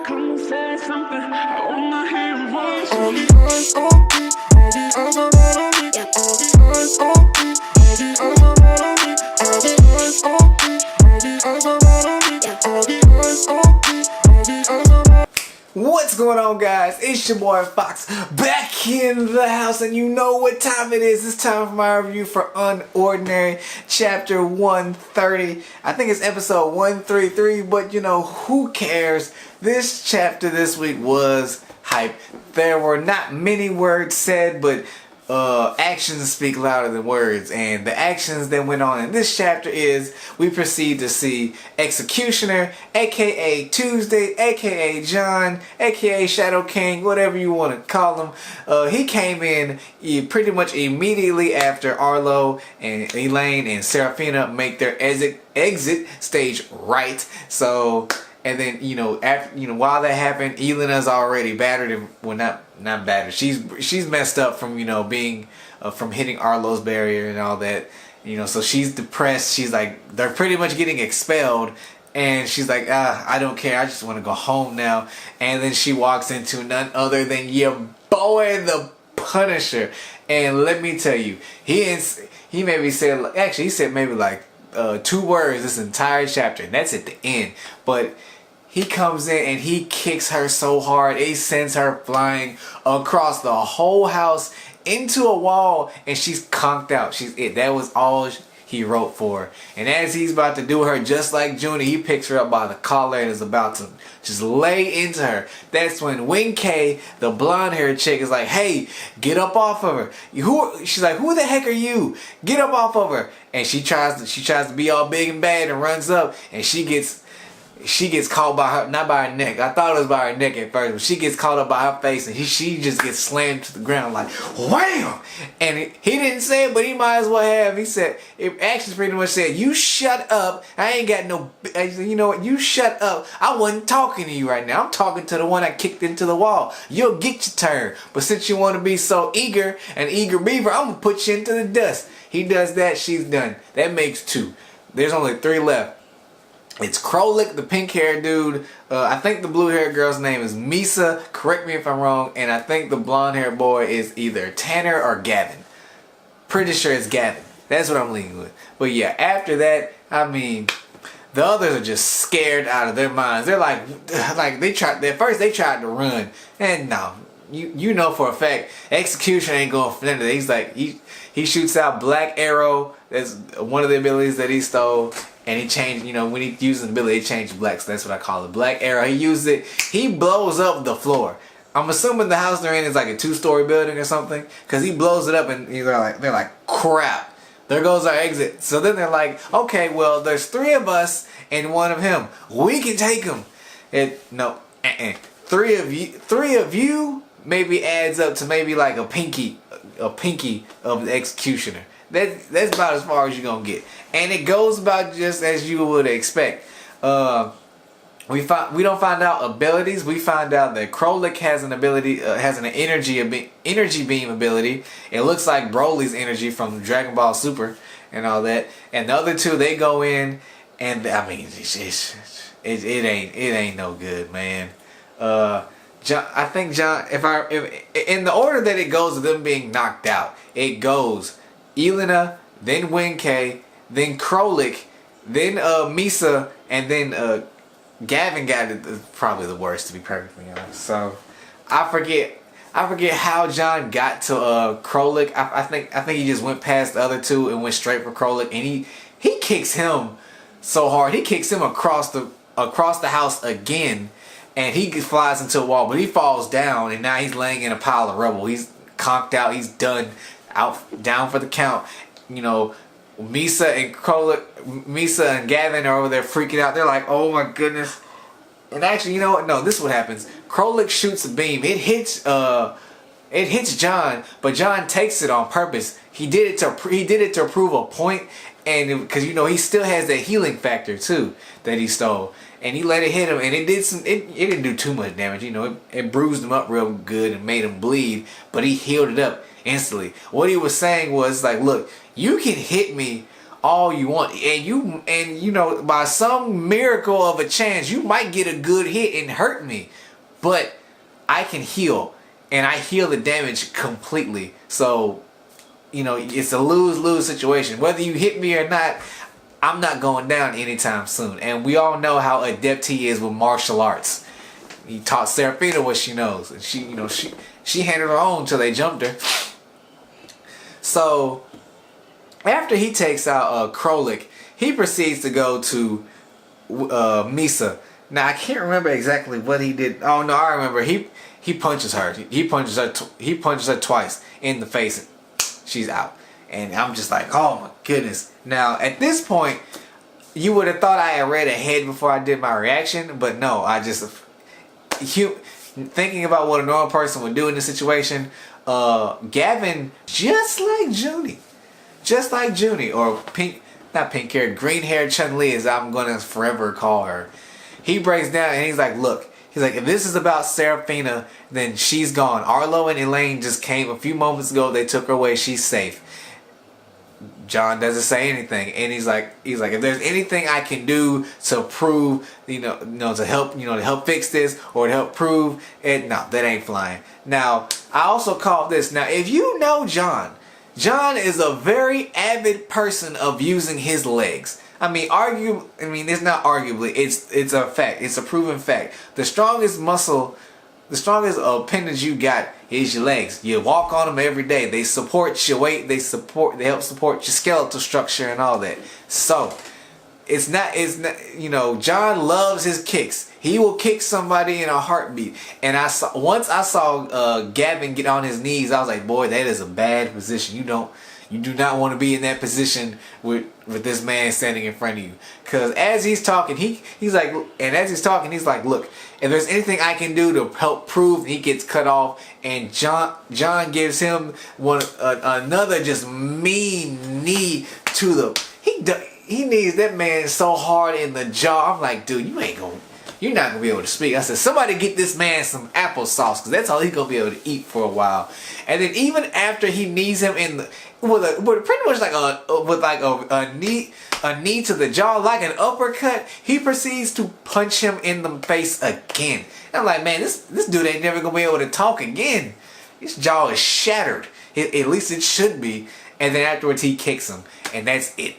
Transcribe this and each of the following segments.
come and say something. I wanna hear your voice. All the eyes on me, all the eyes are right on me. All the eyes on me, all the eyes are right on me. All the eyes on me, all the eyes are right on me. All the eyes on me, all the eyes are right. What's going on, guys? It's your boy Fox back in the house, and you know what time it is. It's time for my review for Unordinary chapter 130. I think it's episode 133, but you know, who cares? This chapter this week was hype. There were not many words said, but actions speak louder than words, and the actions that went on in this chapter is we proceed to see Executioner, aka Tuesday, aka John, aka Shadow King, whatever you want to call him. He came in pretty much immediately after Arlo and Elaine and Seraphina make their exit stage right. So, and then while that happened, Elena's already battered and not battered. She's messed up from being from hitting Arlo's barrier and all that. So she's depressed. She's like, they're pretty much getting expelled, and she's like, I don't care. I just want to go home now. And then she walks into none other than your boy, the Punisher. And let me tell you, he maybe said, actually he said maybe like 2 words this entire chapter, and that's at the end. But he comes in and he kicks her so hard, it sends her flying across the whole house into a wall, and she's conked out. That was all he wrote for her. And as he's about to do her just like Junie, he picks her up by the collar and is about to just lay into her. That's when Wing K, the blonde haired chick, is like, hey, get up off of her. She's like, who the heck are you? Get up off of her. And she tries to be all big and bad and runs up, and she gets caught by her, not by her neck. I thought it was by her neck at first, but she gets caught up by her face, and she just gets slammed to the ground like wham. And he didn't say it, but he might as well have. He said, it actually pretty much said, you shut up. I ain't got no, you know what, you shut up. I wasn't talking to you right now. I'm talking to the one I kicked into the wall. You'll get your turn. But since you want to be so eager, an eager beaver, I'm going to put you into the dust. He does that, she's done. That makes 2. There's only 3 left. It's Krolik, the pink-haired dude. I think the blue-haired girl's name is Misa. Correct me if I'm wrong. And I think the blonde-haired boy is either Tanner or Gavin. Pretty sure it's Gavin. That's what I'm leaning with. But yeah, after that, I mean, the others are just scared out of their minds. They're like at first they tried to run, and no, you know for a fact, Execution ain't going for nothing. He's like, he shoots out Black Arrow. That's one of the abilities that he stole. And he changed, when he uses the ability, he changed black, so that's what I call it. Black Arrow, he used it, he blows up the floor. I'm assuming the house they're in is like a 2-story building or something, because he blows it up and they're like, crap, there goes our exit. So then they're like, okay, well, there's 3 of us and 1 of him. We can take him. Three of you maybe adds up to maybe like a pinky of the Executioner. That's about as far as you're gonna get, and it goes about just as you would expect. We don't find out abilities. We find out that Krolik has an ability, has an energy beam ability. It looks like Broly's energy from Dragon Ball Super and all that. And the other 2, they go in, and I mean, it ain't no good, man. John, I think John, if in the order that it goes of them being knocked out, it goes Elena, then Wing K, then Krolik, then Misa, and then Gavin got it probably the worst, to be perfectly honest. So I forget how John got to Krolik. I think he just went past the other 2 and went straight for Krolik, and he kicks him so hard. He kicks him across the house again, and he flies into a wall, but he falls down, and now he's laying in a pile of rubble. He's conked out. He's done. Down for the count. Misa and Gavin are over there freaking out. They're like, oh my goodness. And actually, you know what? No, this is what happens. Krolik shoots a beam. It hits John, but John takes it on purpose. He did it to prove a point, and because he still has that healing factor too that he stole. And he let it hit him, and it didn't do too much damage. It bruised him up real good and made him bleed, but he healed it up instantly. What he was saying was like, look, you can hit me all you want, and you know, by some miracle of a chance, you might get a good hit and hurt me, but I can heal, and I heal the damage completely. So, you know, it's a lose-lose situation. Whether you hit me or not, I'm not going down anytime soon. And we all know how adept he is with martial arts. He taught Seraphina what she knows, and she, you know, she handled her own till they jumped her. So after he takes out Krolik, he proceeds to go to Misa. Now I can't remember exactly what he did. Oh no, I remember. He punches her. He punches her twice in the face. She's out. And I'm just like, oh my goodness. Now at this point, you would have thought I had read ahead before I did my reaction, but no, I just thinking about what a normal person would do in this situation. Gavin, just like Junie, or not pink haired, green haired Chun-Li, as I'm gonna forever call her. He breaks down and he's like, look, if this is about Seraphina, then she's gone. Arlo and Elaine just came a few moments ago. They took her away. She's safe. John doesn't say anything, and he's like, if there's anything I can do to prove, to help fix this or to help prove it, no, that ain't flying. Now, I also call this. Now, if you know John is a very avid person of using his legs. It's not arguably, it's a fact. It's a proven fact. The strongest muscle, the strongest appendage you got is your legs. You walk on them every day. They support your weight. They help support your skeletal structure and all that. So it's not, John loves his kicks. He will kick somebody in a heartbeat. And once I saw Gavin get on his knees, I was like, boy, that is a bad position. You do not want to be in that position with this man standing in front of you. Because as he's talking, he's like, look, if there's anything I can do to help prove, he gets cut off, and John gives him another just mean knee to the. He knees that man so hard in the jaw. I'm like, dude, you're not gonna be able to speak. I said, somebody get this man some applesauce, because that's all he's gonna be able to eat for a while. And then even after he knees him with pretty much like a knee to the jaw, like an uppercut, he proceeds to punch him in the face again. And I'm like, man, this dude ain't never gonna be able to talk again. His jaw is shattered. At least it should be. And then afterwards he kicks him, and that's it.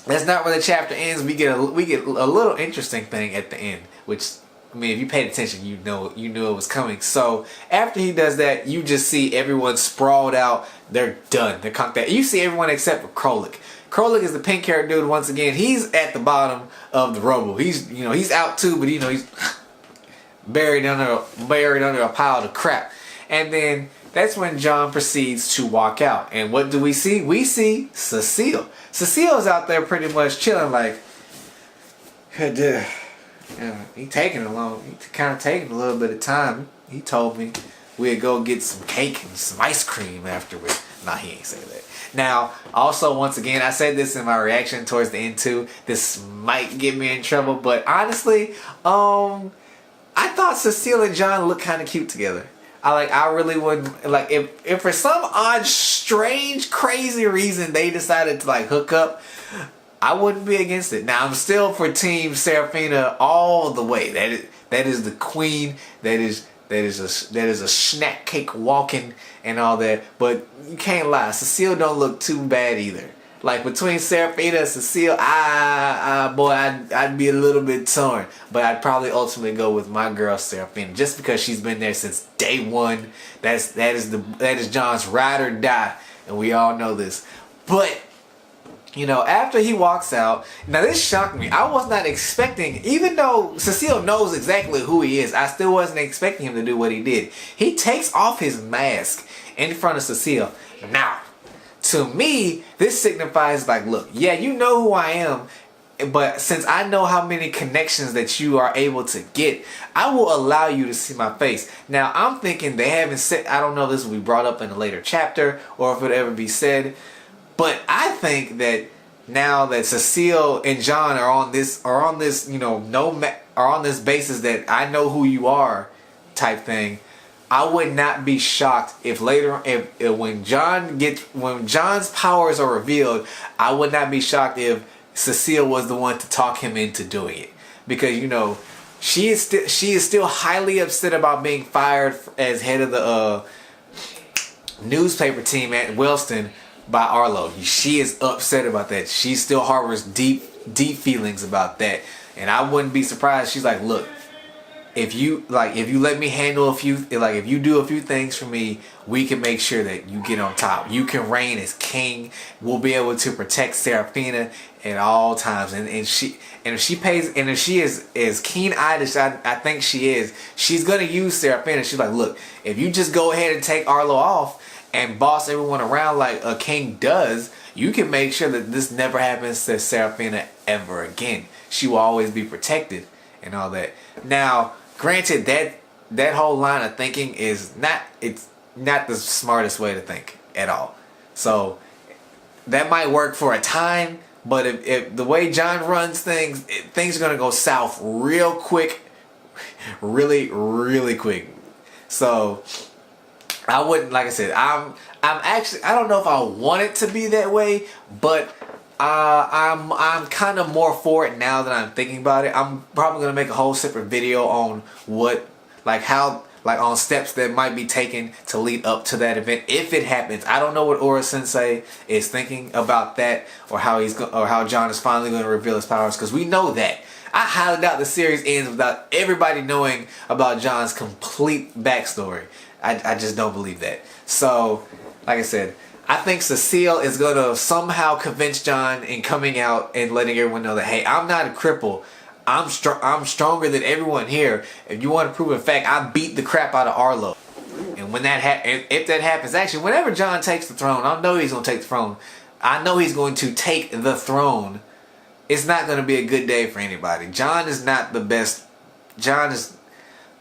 That's not where the chapter ends. We get a little interesting thing at the end, which, if you paid attention, you knew it was coming. So after he does that, you just see everyone sprawled out. They're done. They're conked out. You see everyone except for Krolik. Krolik is the pink-haired dude once again. He's at the bottom of the rubble. He's out too, but he's buried under a pile of crap. And then that's when John proceeds to walk out. And what do we see? We see Cecile. Cecile's out there pretty much chilling, like, he taking a little bit of time. He told me we'd go get some cake and some ice cream afterwards. Nah, he ain't say that. Now, also, once again, I said this in my reaction towards the end too. This might get me in trouble, but honestly, I thought Cecile and John looked kind of cute together. I really wouldn't, like, if for some odd, strange, crazy reason they decided to hook up, I wouldn't be against it. Now, I'm still for Team Seraphina all the way. That is the queen. That is a snack cake walking and all that. But you can't lie, Cecile don't look too bad either. Like, between Seraphina and Cecile, I'd be a little bit torn. But I'd probably ultimately go with my girl Seraphina, just because she's been there since day one. That is John's ride or die, and we all know this. But after he walks out, now this shocked me. I was not expecting, even though Cecile knows exactly who he is, I still wasn't expecting him to do what he did. He takes off his mask in front of Cecile. Now, to me, this signifies look, yeah, you know who I am, but since I know how many connections that you are able to get, I will allow you to see my face. Now, I'm thinking they haven't said, I don't know if this will be brought up in a later chapter or if it'll ever be said, but I think that now that Cecile and John are on this basis that I know who you are type thing, I would not be shocked if later, if when John's powers are revealed, I would not be shocked if Cecile was the one to talk him into doing it, because you know she is still highly upset about being fired as head of the newspaper team at Wellston by Arlo. She is upset about that. She still harbors deep feelings about that, and I wouldn't be surprised. She's like, look, if you let me handle if you do a few things for me, we can make sure that you get on top. You can reign as king. We'll be able to protect Serafina at all times. And if she is as keen-eyed as I think she is, she's gonna use Serafina. She's like, look, if you just go ahead and take Arlo off and boss everyone around like a king does, you can make sure that this never happens to Serafina ever again. She will always be protected and all that. Now, granted, that whole line of thinking is not the smartest way to think at all. So that might work for a time, but if the way John runs things, things are gonna go south real quick, really quick. So I wouldn't, like I said, I'm actually, I don't know if I want it to be that way, but I'm kind of more for it now that I'm thinking about it. I'm probably gonna make a whole separate video on on steps that might be taken to lead up to that event if it happens. I don't know what Uru Sensei is thinking about that, or how John is finally going to reveal his powers, because we know that. I highly doubt the series ends without everybody knowing about John's complete backstory. I just don't believe that. So, like I said, I think Cecile is going to somehow convince John in coming out and letting everyone know that, hey, I'm not a cripple. I'm stronger than everyone here. If you want to prove in fact, I beat the crap out of Arlo. And when if that happens, actually, whenever John takes the throne, I know he's going to take the throne. I know he's going to take the throne. It's not going to be a good day for anybody. John is not the best. John is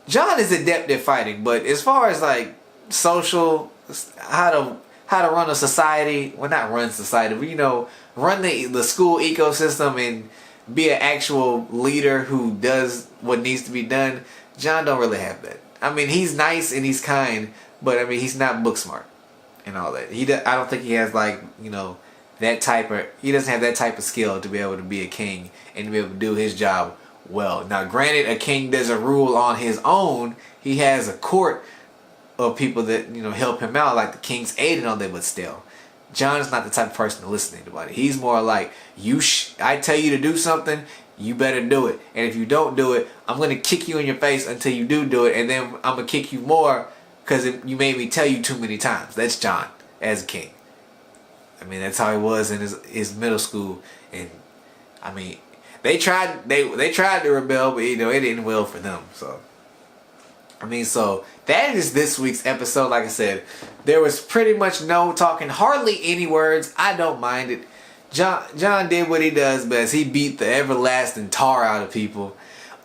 adept at fighting, but as far as like social, how to run a society, well, not run society, but you know, run the school ecosystem and be an actual leader who does what needs to be done, John don't really have that. I mean, he's nice and he's kind, but I mean, he's not book smart and all that. I don't think he has, like, you know, he doesn't have that type of skill to be able to be a king and to be able to do his job well. Now, granted, a king doesn't rule on his own. He has a court of people that, you know, help him out, like the king's aid and all that, but still, John is not the type of person to listen to anybody. He's more like, I tell you to do something, you better do it. And if you don't do it, I'm going to kick you in your face until you do it. And then I'm going to kick you more because you made me tell you too many times. That's John as a king. I mean, that's how he was in his middle school. And I mean, they tried to rebel, but you know, it didn't well for them. So I mean, so that is this week's episode. Like I said, there was pretty much no talking, hardly any words. I don't mind it. John did what he does best. He beat the everlasting tar out of people.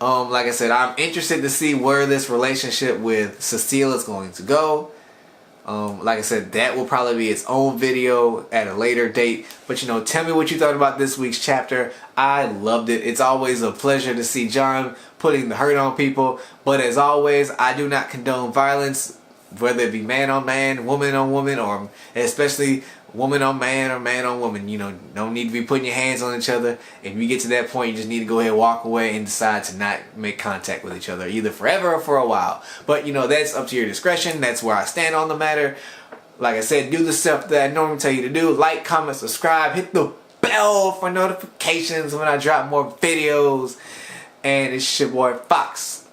Like I said, I'm interested to see where this relationship with Cecile is going to go. Like I said, that will probably be its own video at a later date. But you know, tell me what you thought about this week's chapter. I loved it. It's always a pleasure to see John putting the hurt on people. But as always, I do not condone violence, whether it be man on man, woman on woman, or especially woman on man or man on woman. You know, don't need to be putting your hands on each other. If you get to that point, you just need to go ahead and walk away and decide to not make contact with each other, either forever or for a while. But you know, that's up to your discretion. That's where I stand on the matter. Like I said, do the stuff that I normally tell you to do. Like, comment, subscribe, hit the bell for notifications when I drop more videos. And it's your boy Fox.